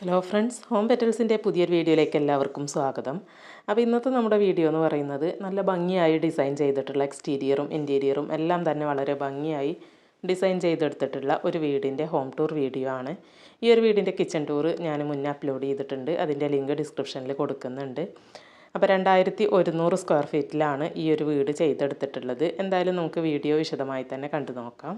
Hello friends, home പെറ്റൽസിൻ്റെ പുതിയൊരു വീഡിയോയിലേക്ക് എല്ലാവർക്കും സ്വാഗതം. അപ്പോൾ ഇന്നത്തെ നമ്മുടെ വീഡിയോ എന്ന് പറയുന്നത് നല്ല ഭംഗിയായി ഡിസൈൻ ചെയ്തിട്ടുള്ള എക്സ്റ്റീരിയറും ഇൻറ്റീരിയറും എല്ലാം തന്നെ വളരെ ഭംഗിയായി ഡിസൈൻ ചെയ്തെടുത്തിട്ടുള്ള ഒരു വീടിൻ്റെ ഹോം ടൂർ വീഡിയോ ആണ്. ഈ ഒരു വീടിൻ്റെ കിച്ചൺ ടൂർ ഞാൻ മുന്നേ അപ്ലോഡ് ചെയ്തിട്ടുണ്ട്. അതിൻ്റെ ലിങ്ക് ഡിസ്ക്രിപ്ഷനിൽ കൊടുക്കുന്നുണ്ട്. അപ്പോൾ 2100 സ്ക്വയർ ഫീറ്റിലാണ് ഈ ഒരു വീട് ചെയ്തെടുത്തിട്ടുള്ളത്. എന്തായാലും നമുക്ക് വീഡിയോ വിശദമായി തന്നെ കണ്ടു നോക്കാം.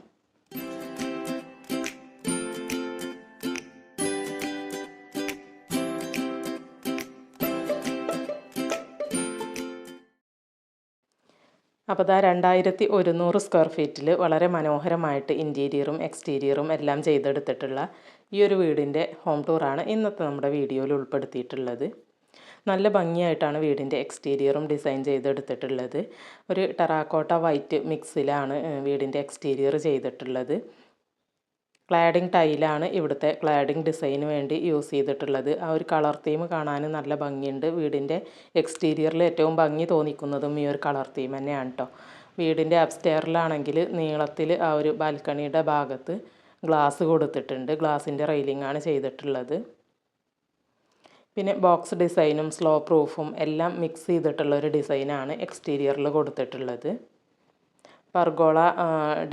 അപ്പോൾ ദാ 2100 സ്ക്വയർ ഫീറ്റിൽ വളരെ മനോഹരമായിട്ട് ഇൻറ്റീരിയറും എക്സ്റ്റീരിയറും എല്ലാം ചെയ്തെടുത്തിട്ടുള്ള ഈ ഒരു വീടിൻ്റെ ഹോം ടൂറാണ് ഇന്നത്തെ നമ്മുടെ വീഡിയോയിൽ ഉൾപ്പെടുത്തിയിട്ടുള്ളത്. നല്ല ഭംഗിയായിട്ടാണ് വീടിൻ്റെ എക്സ്റ്റീരിയറും ഡിസൈൻ ചെയ്തെടുത്തിട്ടുള്ളത്. ഒരു ടെറാക്കോട്ട വൈറ്റ് മിക്സിലാണ് വീടിൻ്റെ എക്സ്റ്റീരിയർ ചെയ്തിട്ടുള്ളത്. ക്ലാഡിംഗ് ടൈലാണ് ഇവിടുത്തെ ക്ലാഡിംഗ് ഡിസൈന് വേണ്ടി യൂസ് ചെയ്തിട്ടുള്ളത്. ആ ഒരു കളർ തീം കാണാൻ നല്ല ഭംഗിയുണ്ട്. വീടിൻ്റെ എക്സ്റ്റീരിയറിൽ ഏറ്റവും ഭംഗി തോന്നിക്കുന്നതും ഈ ഒരു കളർ തീം തന്നെയാണ് കേട്ടോ. വീടിൻ്റെ അപ്സ്റ്റെയറിലാണെങ്കിൽ നീളത്തിൽ ആ ഒരു ബാൽക്കണിയുടെ ഭാഗത്ത് ഗ്ലാസ് കൊടുത്തിട്ടുണ്ട്. ഗ്ലാസിൻ്റെ റെയിലിംഗാണ് ചെയ്തിട്ടുള്ളത്. പിന്നെ ബോക്സ് ഡിസൈനും സ്ലോ പ്രൂഫും എല്ലാം മിക്സ് ചെയ്തിട്ടുള്ള ഒരു ഡിസൈനാണ് എക്സ്റ്റീരിയറിൽ കൊടുത്തിട്ടുള്ളത്. പർഗോള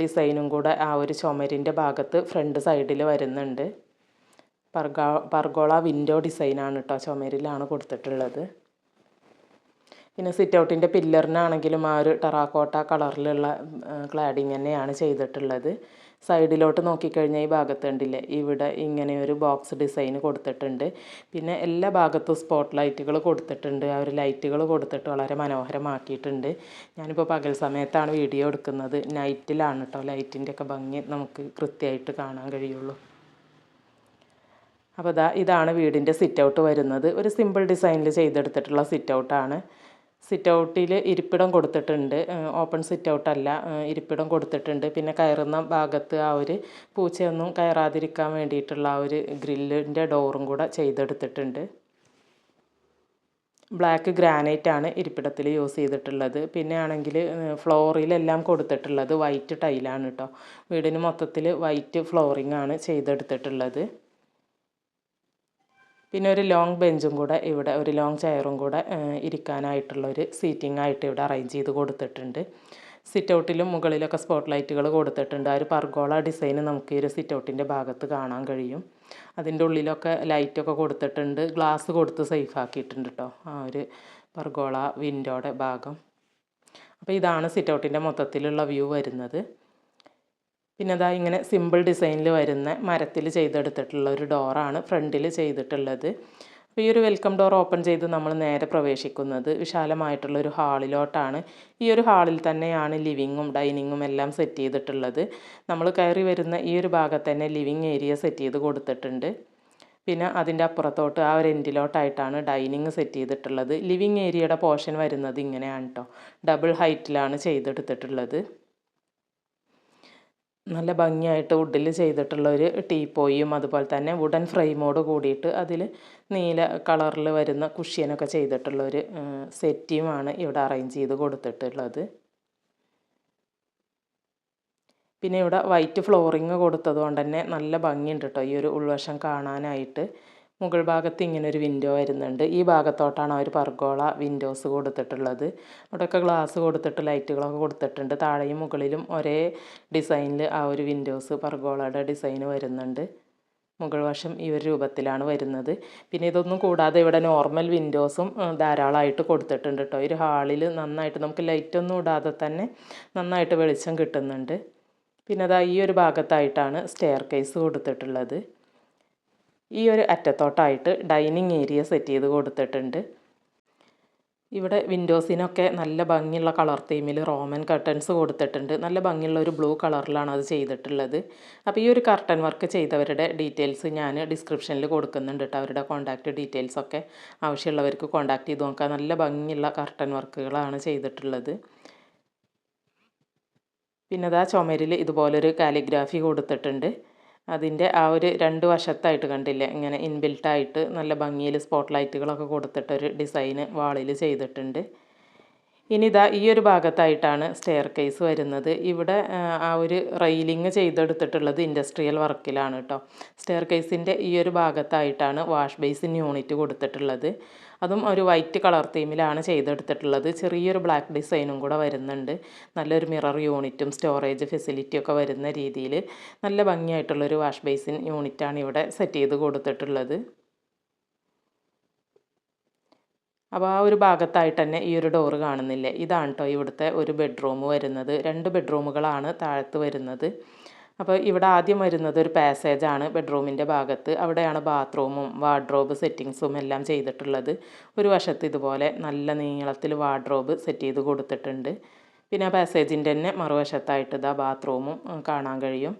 ഡിസൈനും കൂടെ ആ ഒരു ചുമരിൻ്റെ ഭാഗത്ത് ഫ്രണ്ട് സൈഡിൽ വരുന്നുണ്ട്. പർഗോള വിൻഡോ ഡിസൈനാണ് കേട്ടോ, ചുമരിലാണ് കൊടുത്തിട്ടുള്ളത്. പിന്നെ സിറ്റ് ഔട്ടിൻ്റെ പില്ലറിനാണെങ്കിലും ആ ഒരു ടെറാക്കോട്ട കളറിലുള്ള ക്ലാഡിങ് തന്നെയാണ് ചെയ്തിട്ടുള്ളത്. സൈഡിലോട്ട് നോക്കിക്കഴിഞ്ഞാൽ ഈ ഭാഗത്ത് കണ്ടില്ലേ, ഇവിടെ ഇങ്ങനെ ഒരു ബോക്സ് ഡിസൈൻ കൊടുത്തിട്ടുണ്ട്. പിന്നെ എല്ലാ ഭാഗത്തും സ്പോട്ട് ലൈറ്റുകൾ കൊടുത്തിട്ടുണ്ട്. ആ ഒരു ലൈറ്റുകൾ കൊടുത്തിട്ട് വളരെ മനോഹരമാക്കിയിട്ടുണ്ട്. ഞാനിപ്പോൾ പകൽ സമയത്താണ് വീഡിയോ എടുക്കുന്നത്. നൈറ്റിലാണ് കേട്ടോ ലൈറ്റിൻ്റെ ഒക്കെ ഭംഗി നമുക്ക് കൃത്യമായിട്ട് കാണാൻ കഴിയുള്ളൂ. അപ്പോൾ ഇതാണ് വീടിൻ്റെ സിറ്റ് ഔട്ട് വരുന്നത്. ഒരു സിമ്പിൾ ഡിസൈനിൽ ചെയ്തെടുത്തിട്ടുള്ള സിറ്റ് ഔട്ടാണ്. സിറ്റ് ഔട്ടിൽ ഇരിപ്പിടം കൊടുത്തിട്ടുണ്ട്. ഓപ്പൺ സിറ്റ് ഔട്ടല്ല, ഇരിപ്പിടം കൊടുത്തിട്ടുണ്ട്. പിന്നെ കയറുന്ന ഭാഗത്ത് ആ ഒരു പൂച്ചയൊന്നും കയറാതിരിക്കാൻ വേണ്ടിയിട്ടുള്ള ആ ഒരു ഗ്രില്ലിൻ്റെ ഡോറും കൂടെ ചെയ്തെടുത്തിട്ടുണ്ട്. ബ്ലാക്ക് ഗ്രാനൈറ്റാണ് ഇരിപ്പിടത്തിൽ യൂസ് ചെയ്തിട്ടുള്ളത്. പിന്നെ ആണെങ്കിൽ ഫ്ലോറിലെല്ലാം കൊടുത്തിട്ടുള്ളത് വൈറ്റ് ടൈലാണ് കേട്ടോ. വീടിന് മൊത്തത്തിൽ വൈറ്റ് ഫ്ലോറിംഗ് ആണ് ചെയ്തെടുത്തിട്ടുള്ളത്. പിന്നെ ഒരു ലോങ് ബെഞ്ചും കൂടെ ഇവിടെ, ഒരു ലോങ് ചെയറും കൂടെ ഇരിക്കാനായിട്ടുള്ളൊരു സീറ്റിംഗ് ആയിട്ട് ഇവിടെ അറേഞ്ച് ചെയ്ത് കൊടുത്തിട്ടുണ്ട്. സിറ്റ് ഔട്ടിലും മുകളിലൊക്കെ സ്പോട്ട് ലൈറ്റുകൾ കൊടുത്തിട്ടുണ്ട്. ആ ഒരു പർഗോള ഡിസൈൻ നമുക്ക് ഈ ഒരു സിറ്റ് ഔട്ടിൻ്റെ ഭാഗത്ത് കാണാൻ കഴിയും. അതിൻ്റെ ഉള്ളിലൊക്കെ ലൈറ്റൊക്കെ കൊടുത്തിട്ടുണ്ട്. ഗ്ലാസ് കൊടുത്ത് സേഫ് ആക്കിയിട്ടുണ്ട് കേട്ടോ ആ ഒരു പർഗോള വിൻഡോയുടെ ഭാഗം. അപ്പോൾ ഇതാണ് സിറ്റ് ഔട്ടിൻ്റെ മൊത്തത്തിലുള്ള വ്യൂ വരുന്നത്. പിന്നെ ഇങ്ങനെ സിമ്പിൾ ഡിസൈനിൽ വരുന്ന മരത്തിൽ ചെയ്തെടുത്തിട്ടുള്ള ഒരു ഡോറാണ് ഫ്രണ്ടിൽ ചെയ്തിട്ടുള്ളത്. അപ്പോൾ ഈ ഒരു വെൽക്കം ഡോർ ഓപ്പൺ ചെയ്ത് നമ്മൾ നേരെ പ്രവേശിക്കുന്നത് വിശാലമായിട്ടുള്ളൊരു ഹാളിലോട്ടാണ്. ഈ ഒരു ഹാളിൽ തന്നെയാണ് ലിവിങ്ങും ഡൈനിങ്ങും എല്ലാം സെറ്റ് ചെയ്തിട്ടുള്ളത്. നമ്മൾ കയറി വരുന്ന ഈ ഒരു ഭാഗത്ത് തന്നെ ലിവിങ് ഏരിയ സെറ്റ് ചെയ്ത് കൊടുത്തിട്ടുണ്ട്. പിന്നെ അതിൻ്റെ അപ്പുറത്തോട്ട് ആ ഒരു എൻഡിലോട്ടായിട്ടാണ് ഡൈനിങ് സെറ്റ് ചെയ്തിട്ടുള്ളത്. ലിവിങ് ഏരിയയുടെ പോർഷൻ വരുന്നത് ഇങ്ങനെയാണ് കേട്ടോ. ഡബിൾ ഹൈറ്റിലാണ് ചെയ്തെടുത്തിട്ടുള്ളത്. നല്ല ഭംഗിയായിട്ട് വുഡിൽ ചെയ്തിട്ടുള്ളൊരു ടീപ്പോയും അതുപോലെ തന്നെ വുഡൻ ഫ്രെയിമോട് കൂടിയിട്ട് അതിൽ നീല കളറിൽ വരുന്ന കുഷ്യനൊക്കെ ചെയ്തിട്ടുള്ളൊരു സെറ്റിയുമാണ് ഇവിടെ അറേഞ്ച് ചെയ്ത് കൊടുത്തിട്ടുള്ളത്. പിന്നെ ഇവിടെ വൈറ്റ് ഫ്ലോറിങ് കൊടുത്തത് കൊണ്ട് തന്നെ നല്ല ഭംഗിയുണ്ട് കേട്ടോ ഈ ഒരു ഉൾവശം കാണാനായിട്ട്. മുകൾ ഭാഗത്ത് ഇങ്ങനെ ഒരു വിൻഡോ വരുന്നുണ്ട്. ഈ ഭാഗത്തോട്ടാണ് ആ ഒരു പർഗോള വിൻഡോസ് കൊടുത്തിട്ടുള്ളത്. അവിടെയൊക്കെ ഗ്ലാസ് കൊടുത്തിട്ട് ലൈറ്റുകളൊക്കെ കൊടുത്തിട്ടുണ്ട്. താഴെയും മുകളിലും ഒരേ ഡിസൈനിൽ ആ ഒരു വിൻഡോസ് പർഗോളയുടെ ഡിസൈൻ വരുന്നുണ്ട്. മുകൾ വശം ഈ ഒരു രൂപത്തിലാണ് വരുന്നത്. പിന്നെ ഇതൊന്നും കൂടാതെ ഇവിടെ നോർമൽ വിൻഡോസും ധാരാളമായിട്ട് കൊടുത്തിട്ടുണ്ട് കേട്ടോ. ഈ ഒരു ഹാളിൽ നന്നായിട്ട് നമുക്ക് ലൈറ്റൊന്നും ഇടാതെ തന്നെ നന്നായിട്ട് വെളിച്ചം കിട്ടുന്നുണ്ട്. പിന്നെ ഈ ഒരു ഭാഗത്തായിട്ടാണ് സ്റ്റെയർ കേസ് കൊടുത്തിട്ടുള്ളത്. ഈ ഒരു അറ്റത്തോട്ടായിട്ട് ഡൈനിങ് ഏരിയ സെറ്റ് ചെയ്ത് കൊടുത്തിട്ടുണ്ട്. ഇവിടെ വിൻഡോസിനൊക്കെ നല്ല ഭംഗിയുള്ള കളർ തീമിൽ റോമൻ കർട്ടൻസ് കൊടുത്തിട്ടുണ്ട്. നല്ല ഭംഗിയുള്ള ഒരു ബ്ലൂ കളറിലാണ് അത് ചെയ്തിട്ടുള്ളത്. അപ്പോൾ ഈ ഒരു കർട്ടൻ വർക്ക് ചെയ്തവരുടെ ഡീറ്റെയിൽസ് ഞാൻ ഡിസ്ക്രിപ്ഷനിൽ കൊടുക്കുന്നുണ്ട് കേട്ടോ. അവരുടെ കോൺടാക്റ്റ് ഡീറ്റെയിൽസൊക്കെ ആവശ്യമുള്ളവർക്ക് കോൺടാക്റ്റ് ചെയ്ത് നോക്കാം. നല്ല ഭംഗിയുള്ള കർട്ടൻ വർക്കുകളാണ് ചെയ്തിട്ടുള്ളത്. പിന്നെ ചുമരിൽ ഇതുപോലൊരു കാലിഗ്രാഫി കൊടുത്തിട്ടുണ്ട്. അതിൻ്റെ ആ ഒരു രണ്ട് വശത്തായിട്ട് കണ്ടില്ലേ, ഇങ്ങനെ ഇൻബിൽട്ടായിട്ട് നല്ല ഭംഗിയിൽ സ്പോട്ട് ലൈറ്റുകളൊക്കെ കൊടുത്തിട്ടൊരു ഡിസൈന് വാളിൽ ചെയ്തിട്ടുണ്ട്. ഇനി ഇതാ ഈ ഒരു ഭാഗത്തായിട്ടാണ് സ്റ്റെയർ കേസ് വരുന്നത്. ഇവിടെ ആ ഒരു റെയിലിങ് ചെയ്തെടുത്തിട്ടുള്ളത് ഇൻഡസ്ട്രിയൽ വർക്കിലാണ് കേട്ടോ. സ്റ്റെയർ കേസിൻ്റെ ഈ ഒരു ഭാഗത്തായിട്ടാണ് വാഷ് ബേസിൻ യൂണിറ്റ് കൊടുത്തിട്ടുള്ളത്. അതും ഒരു വൈറ്റ് കളർ തീമിലാണ് ചെയ്തെടുത്തിട്ടുള്ളത്. ചെറിയൊരു ബ്ലാക്ക് ഡിസൈനും കൂടെ വരുന്നുണ്ട്. നല്ലൊരു മിറർ യൂണിറ്റും സ്റ്റോറേജ് ഫെസിലിറ്റി ഒക്കെ വരുന്ന രീതിയിൽ നല്ല ഭംഗിയായിട്ടുള്ളൊരു വാഷ് ബേസിൻ യൂണിറ്റാണ് ഇവിടെ സെറ്റ് ചെയ്ത് കൊടുത്തിട്ടുള്ളത്. അപ്പോൾ ആ ഒരു ഭാഗത്തായിട്ട് തന്നെ ഈ ഒരു ഡോറ് കാണുന്നില്ലേ, ഇതാണ് കേട്ടോ ഇവിടുത്തെ ഒരു ബെഡ്റൂം വരുന്നത്. 2 ബെഡ്റൂമുകളാണ് താഴത്ത് വരുന്നത്. അപ്പോൾ ഇവിടെ ആദ്യം വരുന്നത് ഒരു പാസേജാണ് ബെഡ്റൂമിൻ്റെ ഭാഗത്ത്. അവിടെയാണ് ബാത്റൂമും വാർഡ്രോബ് സെറ്റിങ്സും എല്ലാം ചെയ്തിട്ടുള്ളത്. ഒരു വശത്ത് ഇതുപോലെ നല്ല നീളത്തിൽ വാർഡ്രോബ് സെറ്റ് ചെയ്ത് കൊടുത്തിട്ടുണ്ട്. പിന്നെ ആ പാസേജിൻ്റെ തന്നെ മറുവശത്തായിട്ട് ഇതാ ബാത്റൂമും കാണാൻ കഴിയും.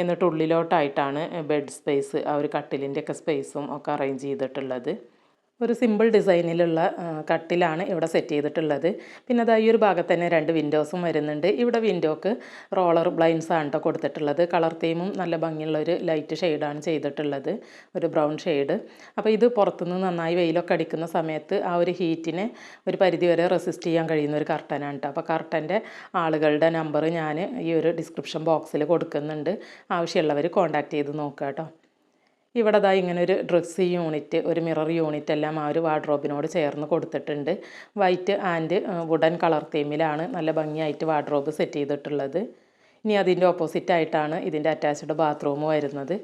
എന്നിട്ട് ഉള്ളിലോട്ടായിട്ടാണ് ബെഡ് സ്പേസ്, ആ ഒരു കട്ടിലിൻ്റെയൊക്കെ സ്പേസും ഒക്കെ അറേഞ്ച് ചെയ്തിട്ടുള്ളത്. ഒരു സിമ്പിൾ ഡിസൈനിലുള്ള കട്ടിലാണ് ഇവിടെ സെറ്റ് ചെയ്തിട്ടുള്ളത്. പിന്നെ അതാ ഈ ഒരു ഭാഗത്ത് തന്നെ 2 വിൻഡോസും വരുന്നുണ്ട്. ഇവിടെ വിൻഡോക്ക് റോളർ ബ്ലൈൻഡ്സ് ആണ് കേട്ടോ കൊടുത്തിട്ടുള്ളത്. കളർ തീമും നല്ല ഭംഗിയുള്ളൊരു ലൈറ്റ് ഷെയ്ഡാണ് ചെയ്തിട്ടുള്ളത്, ഒരു ബ്രൗൺ ഷെയ്ഡ്. അപ്പോൾ ഇത് പുറത്തുനിന്ന് നന്നായി വെയിലൊക്കെ അടിക്കുന്ന സമയത്ത് ആ ഒരു ഹീറ്റിനെ ഒരു പരിധിവരെ റെസിസ്റ്റ് ചെയ്യാൻ കഴിയുന്ന ഒരു കർട്ടനാണ് കേട്ടോ. അപ്പോൾ കർട്ടൻ്റെ ആളുകളുടെ നമ്പർ ഞാൻ ഈ ഒരു ഡിസ്ക്രിപ്ഷൻ ബോക്സിൽ കൊടുക്കുന്നുണ്ട്. ആവശ്യമുള്ളവർ കോൺടാക്റ്റ് ചെയ്ത് നോക്കുക കേട്ടോ. ഇവിടെ ദാ ഇങ്ങനെ ഒരു ഡ്രസ്സ് യൂണിറ്റ്, ഒരു മിറർ യൂണിറ്റ് എല്ലാം ആ ഒരു വാർഡ്രോബിനോട് ചേർന്ന് കൊടുത്തിട്ടുണ്ട്. വൈറ്റ് ആൻഡ് വുഡൻ കളർ തീമിലാണ് നല്ല ഭംഗിയായിട്ട് വാർഡ്രോബ് സെറ്റ് ചെയ്തിട്ടുള്ളത്. ഇനി അതിൻ്റെ ഓപ്പോസിറ്റ് ആയിട്ടാണ് ഇതിൻ്റെ അറ്റാച്ച്ഡ് ബാത്റൂം വരുന്നത്.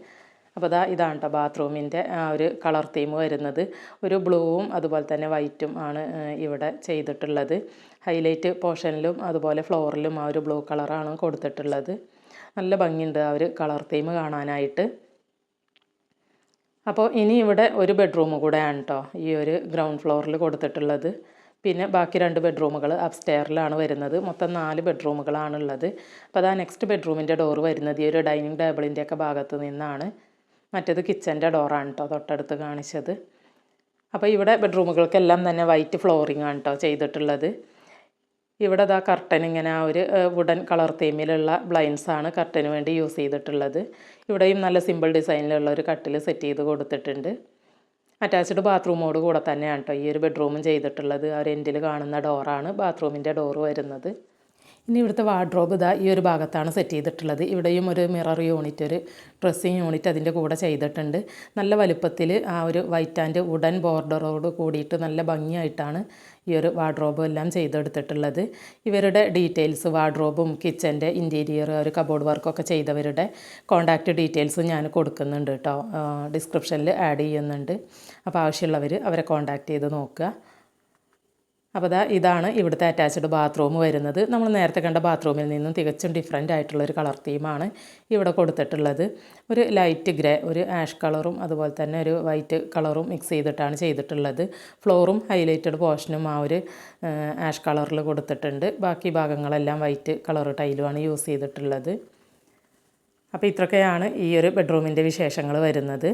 അപ്പോൾ ഇതാണ് കേട്ടോ ബാത്റൂമിൻ്റെ ആ ഒരു കളർ തീം വരുന്നത്. ഒരു ബ്ലൂവും അതുപോലെ തന്നെ വൈറ്റും ആണ് ഇവിടെ ചെയ്തിട്ടുള്ളത്. ഹൈലൈറ്റ് പോർഷനിലും അതുപോലെ ഫ്ലോറിലും ആ ഒരു ബ്ലൂ കളറാണ് കൊടുത്തിട്ടുള്ളത്. നല്ല ഭംഗിയുണ്ട് ആ ഒരു കളർ തീം കാണാനായിട്ട്. അപ്പോൾ ഇനി ഇവിടെ ഒരു ബെഡ്റൂം കൂടെയാണ് കേട്ടോ ഈ ഒരു ഗ്രൗണ്ട് ഫ്ലോറിൽ കൊടുത്തിട്ടുള്ളത്. പിന്നെ ബാക്കി 2 ബെഡ്റൂമുകൾ അപ്സ്റ്റെയറിലാണ് വരുന്നത്. മൊത്തം 4 ബെഡ്റൂമുകളാണുള്ളത്. അപ്പോൾ അതാ നെക്സ്റ്റ് ബെഡ്റൂമിൻ്റെ ഡോറ് വരുന്നത് ഈ ഒരു ഡൈനിങ് ടേബിളിൻ്റെയൊക്കെ ഭാഗത്ത് നിന്നാണ്. മറ്റേത് കിച്ചൻ്റെ ഡോറാണ് കേട്ടോ തൊട്ടടുത്ത് കാണിച്ചത്. അപ്പോൾ ഇവിടെ ബെഡ്റൂമുകൾക്കെല്ലാം തന്നെ വൈറ്റ് ഫ്ലോറിംഗ് ആണ് കേട്ടോ ചെയ്തിട്ടുള്ളത്. ഇവിടെ ദാ കർട്ടൻ ഇങ്ങനെ ആ ഒരു വുഡൻ കളർ തീമിലുള്ള ബ്ലൈൻഡ്സാണ് കർട്ടന് വേണ്ടി യൂസ് ചെയ്തിട്ടുള്ളത്. ഇവിടെയും നല്ല സിമ്പിൾ ഡിസൈനിലുള്ള ഒരു കട്ടിൽ സെറ്റ് ചെയ്ത് കൊടുത്തിട്ടുണ്ട്. അറ്റാച്ച്ഡ് ബാത്റൂമോട് കൂടെ തന്നെയാണ് കേട്ടോ ഈ ഒരു ബെഡ്റൂമും ചെയ്തിട്ടുള്ളത്. ആ ഒരു എൻഡിൽ കാണുന്ന ഡോറാണ് ബാത്റൂമിൻ്റെ ഡോറ് വരുന്നത്. ഇനി ഇവിടുത്തെ വാർഡ്രോബ് ഇതാ ഈ ഒരു ഭാഗത്താണ് സെറ്റ് ചെയ്തിട്ടുള്ളത്. ഇവിടെയും ഒരു മിറർ യൂണിറ്റ്, ഒരു ഡ്രസ്സിങ് യൂണിറ്റ് അതിൻ്റെ കൂടെ ചെയ്തിട്ടുണ്ട്. നല്ല വലുപ്പത്തിൽ ആ ഒരു വൈറ്റ് ആൻഡ് വുഡൻ ബോർഡറോട് കൂടിയിട്ട് നല്ല ഭംഗിയായിട്ടാണ് ഈ ഒരു വാർഡ്രോബ് എല്ലാം ചെയ്തെടുത്തിട്ടുള്ളത്. ഇവരുടെ ഡീറ്റെയിൽസ്, വാർഡ്രോബും കിച്ചൻ്റെ ഇൻറ്റീരിയർ, ഒരു കബോർഡ് വർക്കൊക്കെ ചെയ്തവരുടെ കോൺടാക്റ്റ് ഡീറ്റെയിൽസ് ഞാൻ കൊടുക്കുന്നുണ്ട് കേട്ടോ, ഡിസ്ക്രിപ്ഷനിൽ ആഡ് ചെയ്യുന്നുണ്ട്. അപ്പോൾ ആവശ്യമുള്ളവർ അവരെ കോൺടാക്റ്റ് ചെയ്ത് നോക്കുക. അപ്പോൾ ഇതാണ് ഇവിടുത്തെ അറ്റാച്ച്ഡ് ബാത്റൂം വരുന്നത്. നമ്മൾ നേരത്തെ കണ്ട ബാത്റൂമിൽ നിന്നും തികച്ചും ഡിഫറെൻ്റ് ആയിട്ടുള്ളൊരു കളർ തീമാണ് ഇവിടെ കൊടുത്തിട്ടുള്ളത്. ഒരു ലൈറ്റ് ഗ്രേ, ഒരു ആഷ് കളറും അതുപോലെ തന്നെ ഒരു വൈറ്റ് കളറും മിക്സ് ചെയ്തിട്ടാണ് ചെയ്തിട്ടുള്ളത്. ഫ്ലോറും ഹൈലൈറ്റഡ് പോർഷനും ആ ഒരു ആഷ് കളറിൽ കൊടുത്തിട്ടുണ്ട്. ബാക്കി ഭാഗങ്ങളെല്ലാം വൈറ്റ് കളർ ടൈലുമാണ് യൂസ് ചെയ്തിട്ടുള്ളത്. അപ്പോൾ ഇത്രയൊക്കെയാണ് ഈ ഒരു ബെഡ്റൂമിൻ്റെ വിശേഷങ്ങൾ വരുന്നത്.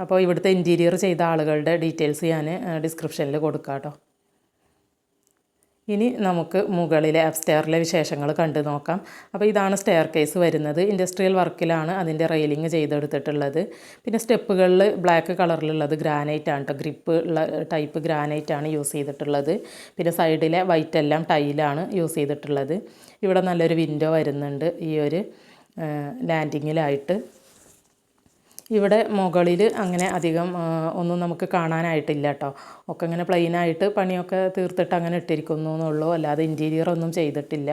അപ്പോൾ ഇവിടുത്തെ ഇൻറ്റീരിയർ ചെയ്ത ആളുകളുടെ ഡീറ്റെയിൽസ് ഞാൻ ഡിസ്ക്രിപ്ഷനിൽ കൊടുക്കാം കേട്ടോ. ഇനി നമുക്ക് മുകളിലെ അപ്സ്റ്റെയറിലെ വിശേഷങ്ങൾ കണ്ടു നോക്കാം. അപ്പോൾ ഇതാണ് സ്റ്റെയർ കേസ് വരുന്നത്. ഇൻഡസ്ട്രിയൽ വർക്കിലാണ് അതിൻ്റെ റെയിലിംഗ് ചെയ്തെടുത്തിട്ടുള്ളത്. പിന്നെ സ്റ്റെപ്പുകളിൽ ബ്ലാക്ക് കളറിലുള്ളത് ഗ്രാനൈറ്റ് ആണ് കേട്ടോ, ഗ്രിപ്പ് ഉള്ള ടൈപ്പ് ഗ്രാനൈറ്റ് ആണ് യൂസ് ചെയ്തിട്ടുള്ളത്. പിന്നെ സൈഡിലെ വൈറ്റ് എല്ലാം ടൈലാണ് യൂസ് ചെയ്തിട്ടുള്ളത്. ഇവിടെ നല്ലൊരു വിൻഡോ വരുന്നുണ്ട് ഈ ഒരു ലാൻഡിങ്ങിലായിട്ട്. ഇവിടെ മുകളിൽ അങ്ങനെ അധികം ഒന്നും നമുക്ക് കാണാനായിട്ടില്ല കേട്ടോ. ഒക്കെ ഇങ്ങനെ പ്ലെയിനായിട്ട് പണിയൊക്കെ തീർത്തിട്ട് അങ്ങനെ ഇട്ടിരിക്കുന്നു എന്നുള്ളൂ, അല്ലാതെ ഇൻറ്റീരിയർ ഒന്നും ചെയ്തിട്ടില്ല.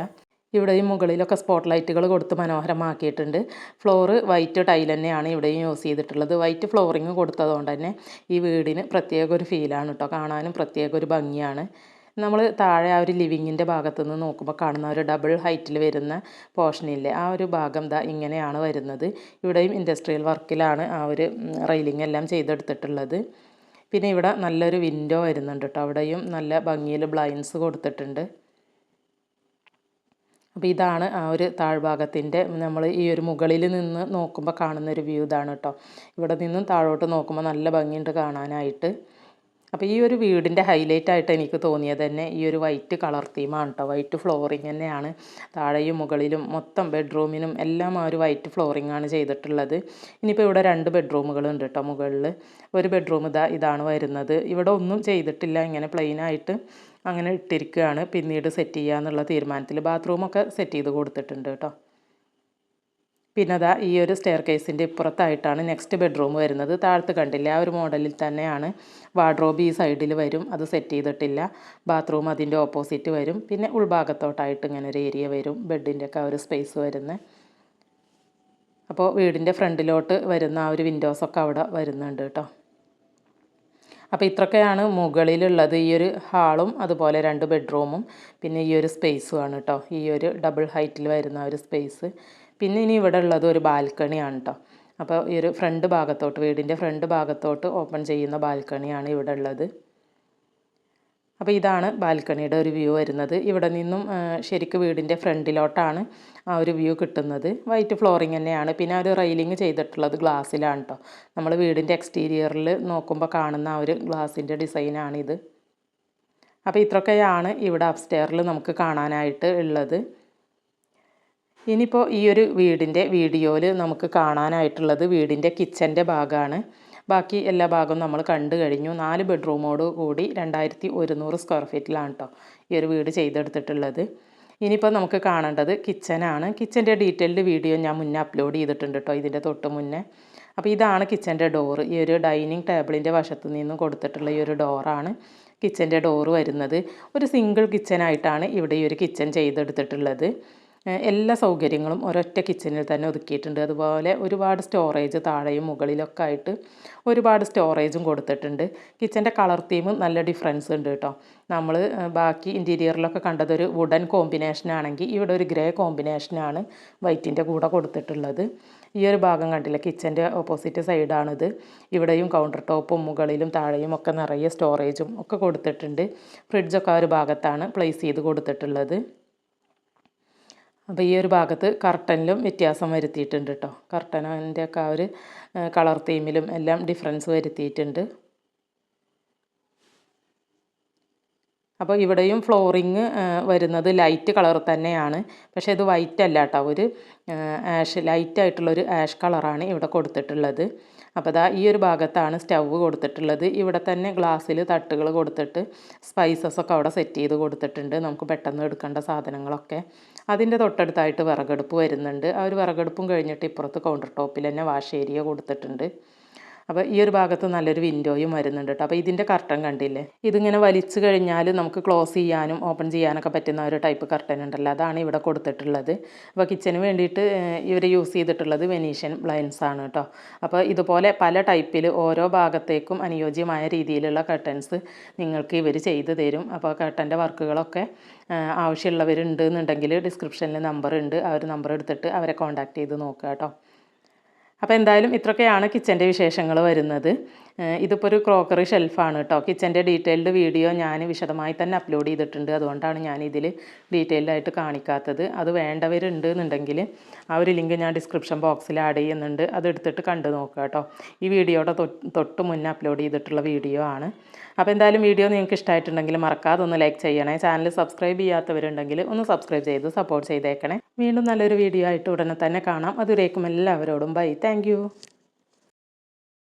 ഇവിടെയും മുകളിലൊക്കെ സ്പോട്ട് ലൈറ്റുകൾ കൊടുത്ത് മനോഹരമാക്കിയിട്ടുണ്ട്. ഫ്ലോറ് വൈറ്റ് ടൈൽ തന്നെയാണ് ഇവിടെയും യൂസ് ചെയ്തിട്ടുള്ളത്. വൈറ്റ് ഫ്ലോറിങ് കൊടുത്തതുകൊണ്ട് തന്നെ ഈ വീടിന് പ്രത്യേക ഒരു ഫീലാണ് കേട്ടോ, കാണാനും പ്രത്യേക ഒരു ഭംഗിയാണ്. നമ്മൾ താഴെ ആ ഒരു ലിവിങ്ങിൻ്റെ ഭാഗത്തു നിന്ന് നോക്കുമ്പോൾ കാണുന്ന ഒരു ഡബിൾ ഹൈറ്റിൽ വരുന്ന പോർഷനില്ലേ, ആ ഒരു ഭാഗം ഇങ്ങനെയാണ് വരുന്നത്. ഇവിടെയും ഇൻഡസ്ട്രിയൽ വർക്കിലാണ് ആ ഒരു റെയിലിംഗ് എല്ലാം ചെയ്തെടുത്തിട്ടുള്ളത്. പിന്നെ ഇവിടെ നല്ലൊരു വിൻഡോ വരുന്നുണ്ട് കേട്ടോ, അവിടെയും നല്ല ഭംഗിയിൽ ബ്ലൈൻഡ്സ് കൊടുത്തിട്ടുണ്ട്. അപ്പോൾ ഇതാണ് ആ ഒരു താഴ്ഭാഗത്തിൻ്റെ, നമ്മൾ ഈ ഒരു മുകളിൽ നിന്ന് നോക്കുമ്പോൾ കാണുന്നൊരു വ്യൂ ഇതാണ് കേട്ടോ. ഇവിടെ നിന്നും താഴോട്ട് നോക്കുമ്പോൾ നല്ല ഭംഗിയുണ്ട് കാണാനായിട്ട്. അപ്പോൾ ഈ ഒരു വീടിൻ്റെ ഹൈലൈറ്റ് ആയിട്ട് എനിക്ക് തോന്നിയത് തന്നെ ഈ ഒരു വൈറ്റ് കളർ തീമാണ് കേട്ടോ. വൈറ്റ് ഫ്ലോറിങ് തന്നെയാണ് താഴെയും മുകളിലും മൊത്തം ബെഡ്റൂമിനും എല്ലാം ആ ഒരു വൈറ്റ് ഫ്ലോറിംഗ് ആണ് ചെയ്തിട്ടുള്ളത്. ഇനിയിപ്പോൾ ഇവിടെ 2 ബെഡ്റൂമുകളുണ്ട് കേട്ടോ മുകളിൽ. ഒരു ബെഡ്റൂം ഇതാണ് വരുന്നത്. ഇവിടെ ഒന്നും ചെയ്തിട്ടില്ല, ഇങ്ങനെ പ്ലെയിൻ ആയിട്ട് അങ്ങനെ ഇട്ടിരിക്കുകയാണ്. പിന്നീട് സെറ്റ് ചെയ്യുക എന്നുള്ള തീരുമാനത്തിൽ ബാത്റൂമൊക്കെ സെറ്റ് ചെയ്ത് കൊടുത്തിട്ടുണ്ട് കേട്ടോ. പിന്നെ അതാ ഈ ഒരു സ്റ്റെയർ കേസിൻ്റെ ഇപ്പുറത്തായിട്ടാണ് നെക്സ്റ്റ് ബെഡ്റൂം വരുന്നത്. താഴത്ത് കണ്ടില്ല ആ ഒരു മോഡലിൽ തന്നെയാണ്. വാർഡ്രോബ് ഈ സൈഡിൽ വരും, അത് സെറ്റ് ചെയ്തിട്ടില്ല. ബാത്റൂം അതിൻ്റെ ഓപ്പോസിറ്റ് വരും. പിന്നെ ഉൾഭാഗത്തോട്ടായിട്ട് ഇങ്ങനെ ഒരു ഏരിയ വരും, ബെഡിൻ്റെ ഒക്കെ ആ ഒരു സ്പേസ് വരുന്നത്. അപ്പോൾ വീടിൻ്റെ ഫ്രണ്ടിലോട്ട് വരുന്ന ആ ഒരു വിൻഡോസൊക്കെ അവിടെ വരുന്നുണ്ട് കേട്ടോ. അപ്പോൾ ഇത്രയൊക്കെയാണ് മുകളിലുള്ളത്. ഈ ഒരു ഹാളും അതുപോലെ 2 ബെഡ്റൂമും പിന്നെ ഈ ഒരു സ്പേസുമാണ് കേട്ടോ. ഈ ഒരു ഡബിൾ ഹൈറ്റിൽ വരുന്ന ഒരു സ്പേസ്. പിന്നെ ഇനി ഇവിടെ ഉള്ളത് ഒരു ബാൽക്കണിയാണ് കേട്ടോ. അപ്പോൾ ഈ ഒരു ഫ്രണ്ട് ഭാഗത്തോട്ട്, വീടിൻ്റെ ഫ്രണ്ട് ഭാഗത്തോട്ട് ഓപ്പൺ ചെയ്യുന്ന ബാൽക്കണിയാണ് ഇവിടെ ഉള്ളത്. അപ്പോൾ ഇതാണ് ബാൽക്കണിയുടെ ഒരു വ്യൂ വരുന്നത്. ഇവിടെ നിന്നും ശരിക്കും വീടിൻ്റെ ഫ്രണ്ടിലോട്ടാണ് ആ ഒരു വ്യൂ കിട്ടുന്നത്. വൈറ്റ് ഫ്ലോറിങ് തന്നെയാണ്. പിന്നെ ആ ഒരു റെയിലിങ് ചെയ്തിട്ടുള്ളത് ഗ്ലാസ്സിലാണ് കേട്ടോ. നമ്മൾ വീടിൻ്റെ എക്സ്റ്റീരിയറിൽ നോക്കുമ്പോൾ കാണുന്ന ആ ഒരു ഗ്ലാസിൻ്റെ ഡിസൈനാണിത്. അപ്പോൾ ഇത്രയൊക്കെയാണ് ഇവിടെ അപ്സ്റ്റെയറിൽ നമുക്ക് കാണാനായിട്ട് ഉള്ളത്. ഇനിയിപ്പോൾ ഈ ഒരു വീടിൻ്റെ വീഡിയോയിൽ നമുക്ക് കാണാനായിട്ടുള്ളത് വീടിൻ്റെ കിച്ചൻ്റെ ഭാഗമാണ്. ബാക്കി എല്ലാ ഭാഗവും നമ്മൾ കണ്ടു കഴിഞ്ഞു. 4 ബെഡ്റൂമോട് കൂടി 2100 സ്ക്വയർ ഫീറ്റിലാണ് കേട്ടോ ഈ ഒരു വീട് ചെയ്തെടുത്തിട്ടുള്ളത്. ഇനിയിപ്പോൾ നമുക്ക് കാണേണ്ടത് കിച്ചനാണ്. കിച്ചൻ്റെ ഡീറ്റെയിൽഡ് വീഡിയോ ഞാൻ മുന്നേ അപ്ലോഡ് ചെയ്തിട്ടുണ്ട് കേട്ടോ, ഇതിൻ്റെ തൊട്ട് മുന്നേ. അപ്പോൾ ഇതാണ് കിച്ചൻ്റെ ഡോറ്. ഈ ഒരു ഡൈനിങ് ടേബിളിൻ്റെ വശത്തു നിന്നും കൊടുത്തിട്ടുള്ള ഈ ഒരു ഡോറാണ് കിച്ചൻ്റെ ഡോറ് വരുന്നത്. ഒരു സിംഗിൾ കിച്ചനായിട്ടാണ് ഇവിടെ ഈ ഒരു കിച്ചൻ ചെയ്തെടുത്തിട്ടുള്ളത്. എല്ലാ സൗകര്യങ്ങളും ഒരൊറ്റ കിച്ചണിൽ തന്നെ ഒതുക്കിയിട്ടുണ്ട്. അതുപോലെ ഒരുപാട് സ്റ്റോറേജ് താഴെയും മുകളിലൊക്കെ ആയിട്ട് ഒരുപാട് സ്റ്റോറേജും കൊടുത്തിട്ടുണ്ട്. കിച്ചൻ്റെ കളർ തീം നല്ല ഡിഫറൻസ് ഉണ്ട് കേട്ടോ. നമ്മൾ ബാക്കി ഇൻറ്റീരിയറിലൊക്കെ കണ്ടതൊരു വുഡൻ കോമ്പിനേഷനാണെങ്കിൽ ഇവിടെ ഒരു ഗ്രേ കോമ്പിനേഷനാണ് വൈറ്റിൻ്റെ കൂടെ കൊടുത്തിട്ടുള്ളത്. ഈ ഒരു ഭാഗം കണ്ടില്ല, കിച്ചൻ്റെ ഓപ്പോസിറ്റ് സൈഡാണിത്. ഇവിടെയും കൗണ്ടർ ടോപ്പും മുകളിലും താഴെയും ഒക്കെ നിറയെ സ്റ്റോറേജും ഒക്കെ കൊടുത്തിട്ടുണ്ട്. ഫ്രിഡ്ജൊക്കെ ആ ഒരു ഭാഗത്താണ് പ്ലേസ് ചെയ്ത് കൊടുത്തിട്ടുള്ളത്. അപ്പോൾ ഈ ഒരു ഭാഗത്ത് കർട്ടനിലും വ്യത്യാസം വരുത്തിയിട്ടുണ്ട് കേട്ടോ. കർട്ടനിൻ്റെ ഒക്കെ ആ ഒരു കളർ തീമിലും എല്ലാം ഡിഫറൻസ് വരുത്തിയിട്ടുണ്ട്. അപ്പോൾ ഇവിടെയും ഫ്ലോറിങ് വരുന്നത് ലൈറ്റ് കളർ തന്നെയാണ്. പക്ഷേ ഇത് വൈറ്റ് അല്ല കേട്ടോ, ഒരു ലൈറ്റായിട്ടുള്ളൊരു ആഷ് കളറാണ് ഇവിടെ കൊടുത്തിട്ടുള്ളത്. അപ്പോൾ ദാ ഈ ഒരു ഭാഗത്താണ് സ്റ്റൗവ് കൊടുത്തിട്ടുള്ളത്. ഇവിടെ തന്നെ ഗ്ലാസ്സിൽ തട്ടുകൾ കൊടുത്തിട്ട് സ്പൈസസൊക്കെ അവിടെ സെറ്റ് ചെയ്ത് കൊടുത്തിട്ടുണ്ട്, നമുക്ക് പെട്ടെന്ന് എടുക്കേണ്ട സാധനങ്ങളൊക്കെ. അതിൻ്റെ തൊട്ടടുത്തായിട്ട് വിറകടുപ്പ് വരുന്നുണ്ട്. ആ ഒരു വിറകടുപ്പും കഴിഞ്ഞിട്ട് ഇപ്പുറത്ത് കൗണ്ടർ ടോപ്പിൽ തന്നെ വാഷ് ഏരിയ കൊടുത്തിട്ടുണ്ട്. അപ്പോൾ ഈ ഒരു ഭാഗത്ത് നല്ലൊരു വിൻഡോയും വരുന്നുണ്ട് കേട്ടോ. അപ്പോൾ ഇതിൻ്റെ കർട്ടൻ കണ്ടില്ലേ, ഇതിങ്ങനെ വലിച്ചു കഴിഞ്ഞാൽ നമുക്ക് ക്ലോസ് ചെയ്യാനും ഓപ്പൺ ചെയ്യാനൊക്കെ പറ്റുന്ന ഒരു ടൈപ്പ് കർട്ടൻ ഉണ്ടല്ലോ, അതാണ് ഇവിടെ കൊടുത്തിട്ടുള്ളത്. അപ്പോൾ കിച്ചന് വേണ്ടിയിട്ട് ഇവർ യൂസ് ചെയ്തിട്ടുള്ളത് വെനീഷ്യൻ ബ്ലൈൻഡ്സ് ആണ് കേട്ടോ. അപ്പോൾ ഇതുപോലെ പല ടൈപ്പിൽ ഓരോ ഭാഗത്തേക്കും അനുയോജ്യമായ രീതിയിലുള്ള കർട്ടൻസ് നിങ്ങൾക്ക് ഇവർ ചെയ്തു തരും. അപ്പോൾ കർട്ടൻ്റെ വർക്കുകളൊക്കെ ആവശ്യമുള്ളവരുണ്ട് എന്നുണ്ടെങ്കിൽ ഡിസ്ക്രിപ്ഷനിൽ നമ്പർ ഉണ്ട്, ആ ഒരു നമ്പർ എടുത്തിട്ട് അവരെ കോൺടാക്റ്റ് ചെയ്ത് നോക്കുക കേട്ടോ. അപ്പോൾ എന്തായാലും ഇത്രയൊക്കെയാണ് കിച്ചൻ്റെ വിശേഷങ്ങൾ വരുന്നത്. ഇതിപ്പോൾ ഒരു ക്രോക്കറി ഷെൽഫാണ് കേട്ടോ. കിച്ചൻ്റെ ഡീറ്റെയിൽഡ് വീഡിയോ ഞാൻ വിശദമായി തന്നെ അപ്ലോഡ് ചെയ്തിട്ടുണ്ട്, അതുകൊണ്ടാണ് ഞാൻ ഇതിൽ ഡീറ്റെയിൽഡായിട്ട് കാണിക്കാത്തത്. അത് വേണ്ടവരുണ്ട് എന്നുണ്ടെങ്കിൽ ആ ഒരു ലിങ്ക് ഞാൻ ഡിസ്ക്രിപ്ഷൻ ബോക്സിൽ ആഡ് ചെയ്യുന്നുണ്ട്, അതെടുത്തിട്ട് കണ്ടു നോക്കുക കേട്ടോ. ഈ വീഡിയോയുടെ തൊട്ട് മുന്നേ അപ്ലോഡ് ചെയ്തിട്ടുള്ള വീഡിയോ ആണ്. അപ്പോൾ എന്തായാലും വീഡിയോ നിങ്ങൾക്ക് ഇഷ്ടമായിട്ടുണ്ടെങ്കിൽ മറക്കാതെ ഒന്ന് ലൈക്ക് ചെയ്യണേ. ചാനൽ സബ്സ്ക്രൈബ് ചെയ്യാത്തവരുണ്ടെങ്കിൽ ഒന്ന് സബ്സ്ക്രൈബ് ചെയ്ത് സപ്പോർട്ട് ചെയ്തേക്കണേ. വീണ്ടും നല്ലൊരു വീഡിയോ ആയിട്ട് ഉടനെ തന്നെ കാണാം. അതുവരേക്കും എല്ലാവരോടും ബൈ. താങ്ക്